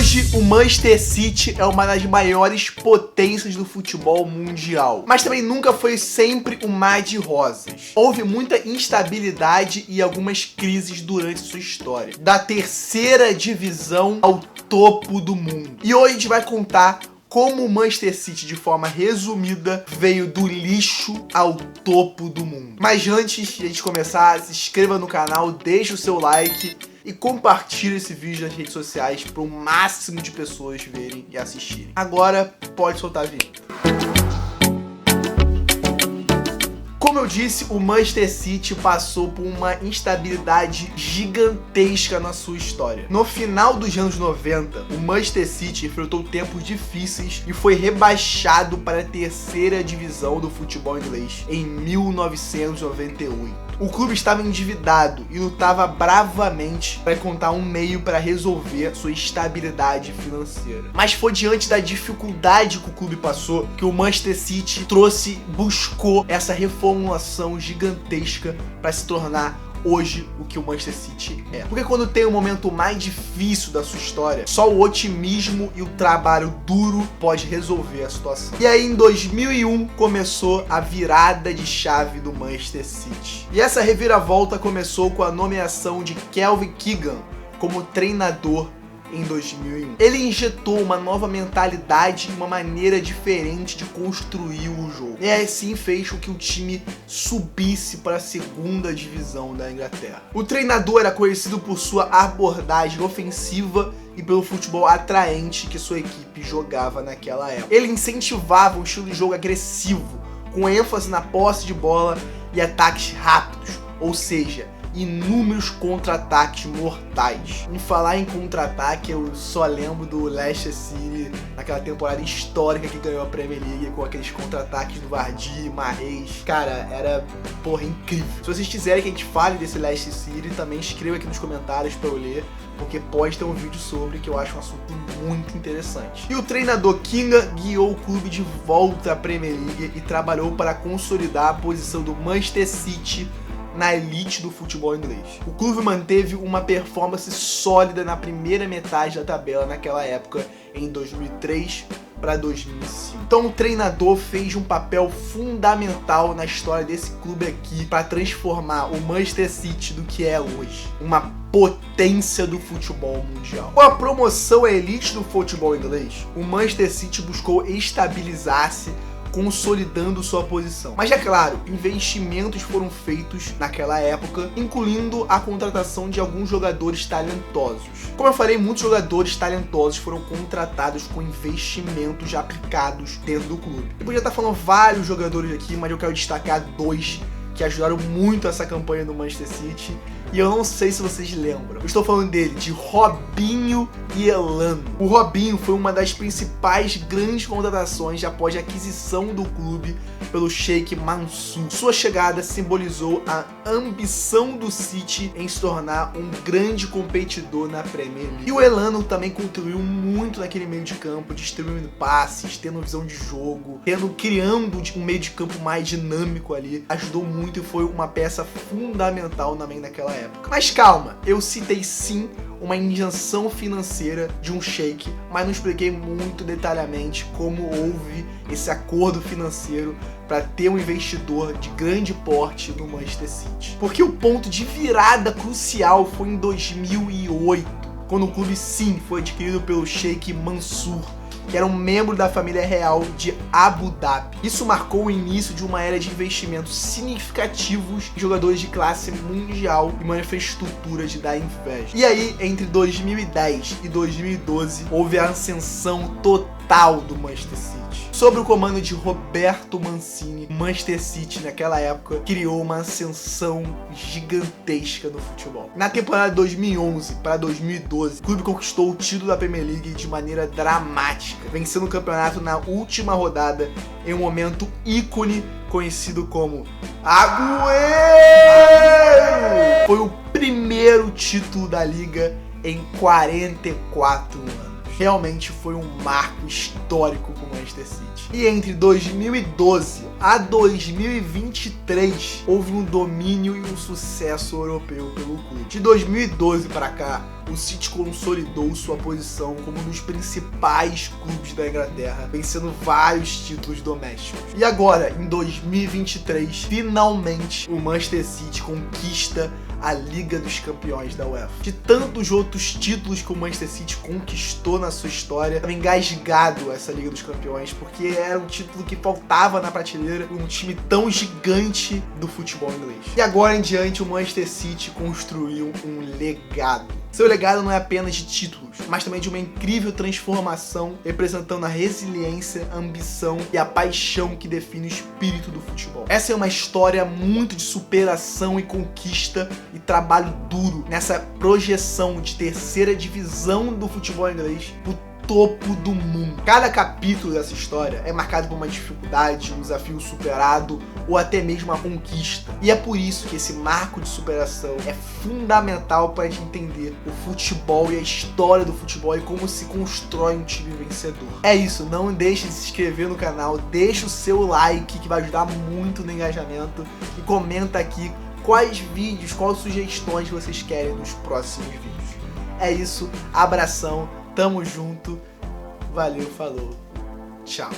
Hoje, o Manchester City é uma das maiores potências do futebol mundial, mas também nunca foi sempre um mar de rosas. Houve muita instabilidade e algumas crises durante sua história, da terceira divisão ao topo do mundo. E hoje a gente vai contar como o Manchester City, de forma resumida, veio do lixo ao topo do mundo. Mas antes de a gente começar, se inscreva no canal, deixe o seu like e compartilhe esse vídeo nas redes sociais para o máximo de pessoas verem e assistirem. Agora, pode soltar a vinheta. Como eu disse, o Manchester City passou por uma instabilidade gigantesca na sua história. No final dos anos 90, o Manchester City enfrentou tempos difíceis e foi rebaixado para a terceira divisão do futebol inglês em 1998. O clube estava endividado e lutava bravamente para encontrar um meio para resolver sua instabilidade financeira. Mas foi diante da dificuldade que o clube passou que o Manchester City buscou essa reformulação gigantesca para se tornar hoje o que o Manchester City é. Porque quando tem um momento mais difícil da sua história, só o otimismo e o trabalho duro pode resolver a situação. E aí em 2001 começou a virada de chave do Manchester City. E essa reviravolta começou com a nomeação de Kevin Keegan como treinador em 2001. Ele injetou uma nova mentalidade e uma maneira diferente de construir o jogo. E assim fez com que o time subisse para a segunda divisão da Inglaterra. O treinador era conhecido por sua abordagem ofensiva e pelo futebol atraente que sua equipe jogava naquela época. Ele incentivava um estilo de jogo agressivo, com ênfase na posse de bola e ataques rápidos, ou seja, inúmeros contra-ataques mortais. Em falar em contra-ataque, eu só lembro do Leicester City naquela temporada histórica que ganhou a Premier League, com aqueles contra-ataques do Vardy, Mahrez. Cara, era, incrível. Se vocês quiserem que a gente fale desse Leicester City, também escreva aqui nos comentários pra eu ler, porque pode ter um vídeo sobre, que eu acho um assunto muito interessante. E o treinador Keegan guiou o clube de volta à Premier League e trabalhou para consolidar a posição do Manchester City na elite do futebol inglês. O clube manteve uma performance sólida na primeira metade da tabela naquela época, em 2003 para 2005. Então o treinador fez um papel fundamental na história desse clube aqui para transformar o Manchester City do que é hoje, uma potência do futebol mundial. Com a promoção à elite do futebol inglês, o Manchester City buscou estabilizar-se, consolidando sua posição. Mas é claro, investimentos foram feitos naquela época, incluindo a contratação de alguns jogadores talentosos. Como eu falei, muitos jogadores talentosos foram contratados com investimentos aplicados dentro do clube. Eu podia estar falando vários jogadores aqui, mas eu quero destacar dois que ajudaram muito essa campanha do Manchester City. E eu não sei se vocês lembram. Eu estou falando dele, de Robinho e Elano. O Robinho foi uma das principais grandes contratações após a aquisição do clube pelo Sheikh Mansour. Sua chegada simbolizou a ambição do City em se tornar um grande competidor na Premier League. E o Elano também contribuiu muito naquele meio de campo, distribuindo passes, tendo visão de jogo, criando um meio de campo mais dinâmico ali. Ajudou muito e foi uma peça fundamental também naquela época. Mas calma, eu citei sim uma injeção financeira de um sheik, mas não expliquei muito detalhadamente como houve esse acordo financeiro para ter um investidor de grande porte no Manchester City. Porque o ponto de virada crucial foi em 2008, quando o clube sim foi adquirido pelo Sheikh Mansour, que era um membro da família real de Abu Dhabi. Isso marcou o início de uma era de investimentos significativos em jogadores de classe mundial e uma infraestrutura de dar inveja. E aí, entre 2010 e 2012, houve a ascensão total do Manchester City. Sob o comando de Roberto Mancini, o Manchester City naquela época criou uma ascensão gigantesca no futebol. Na temporada de 2011 para 2012, o clube conquistou o título da Premier League de maneira dramática, vencendo o campeonato na última rodada em um momento ícone conhecido como Agüero! Foi o primeiro título da liga em 44 anos. Realmente foi um marco histórico com o Manchester City. E entre 2012 a 2023 houve um domínio e um sucesso europeu pelo clube. De 2012 para cá, o City consolidou sua posição como um dos principais clubes da Inglaterra, vencendo vários títulos domésticos. E agora, em 2023, finalmente o Manchester City conquista a Liga dos Campeões da UEFA. De tantos outros títulos que o Manchester City conquistou na sua história, estava engasgado essa Liga dos Campeões, porque era um título que faltava na prateleira um time tão gigante do futebol inglês. E agora em diante, o Manchester City construiu um legado. Seu legado não é apenas de títulos, mas também de uma incrível transformação, representando a resiliência, a ambição e a paixão que define o espírito do futebol. Essa é uma história muito de superação e conquista e trabalho duro nessa projeção de terceira divisão do futebol inglês pro topo do mundo. Cada capítulo dessa história é marcado por uma dificuldade, um desafio superado ou até mesmo uma conquista. E é por isso que esse marco de superação é fundamental para a gente entender o futebol e a história do futebol e como se constrói um time vencedor. É isso, não deixe de se inscrever no canal, deixa o seu like que vai ajudar muito no engajamento e comenta aqui quais vídeos, quais sugestões vocês querem nos próximos vídeos. É isso, abração, tamo junto, valeu, falou, tchau.